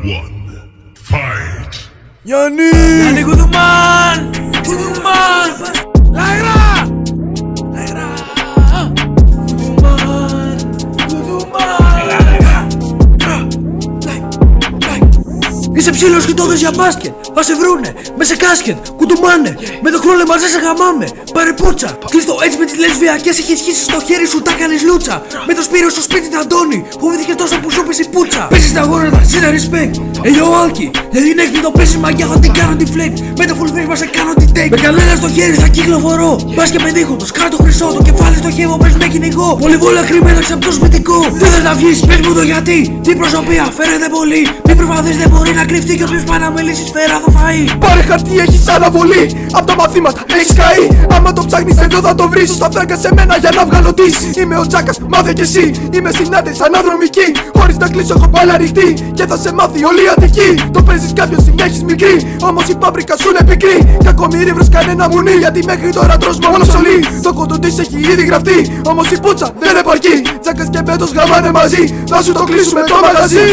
one, fight! Γιάννη Κουδουμάν! Κουδουμάν! Λαγρά! Λαγρά! Κουδουμάν! Κουδουμάν! Είσαι ψήλος και το δες για μπάσκετ. Θα σε βρούνε, με σε κάσκετ, κουντουμάνε. Με το κρόλε μαζί σε γαμάμε. Πάρε πουτσα. Κλείστο έτσι με τις λεσβιακές. Έχεις χύσει στο χέρι σου, τα κάνεις λούτσα. Με το Σπύρο στο σπίτι τα Αντώνη. Φοβήθηκε τόσο που σου πες η πουτσα. Πέσεις τα γόνατα, ζήτα respect. Ελιό Άλκι, δεν την έχεις το πέσει μαγιά. Θα την κάνω τη flex. Με το full face μας σε κάνω την take. Με κανένα στο χέρι θα κυκλοφορώ. Πας και με δίχω, το σκάρω το χρυσό. Το κεφάλι στο χεύω, πες με κυνηγό. Πολυβόλα κρυμμένα από το σπιτικό. Δεν θα τα βγεις, πες μου το γιατί. Τι προσωπία φέρετε πολύ. Μη προφανείς δεν μπορεί να κρυφτεί. Και όποιος πάει να μιλήσει σφαίρα θα φάει. Πάρε χαρτί, έχεις αναβολή. Απ' τα μαθήματα έχεις καεί. Άμα το ψάχνεις εδώ θα το βρεις. Θα φράγκα σε μένα για να βγάλω τις. Είμαι ο Τζάκας, μάθε κι εσύ. Είμαι συνάντης αναδρομική. Χωρίς να κλείσω έχω πάλι ρηχτή. Και θα σε μάθει όλη η Αττική. Το παίζεις κάποιος συνέχεις μικρή. Όμως η πάπρικα σου είναι πικρή. Κακομοίρη βρες κανένα μουνί. Γιατί μέχρι τώρα τρως μόνο ψωλή. Το κοντό της έχει ήδη γραφτεί. Όμως η πουτσα δεν επαρκεί. Τζάκας και Μπέτος γαμάνε μαζί. Θα σου το κλείσουμε το μαγαζί.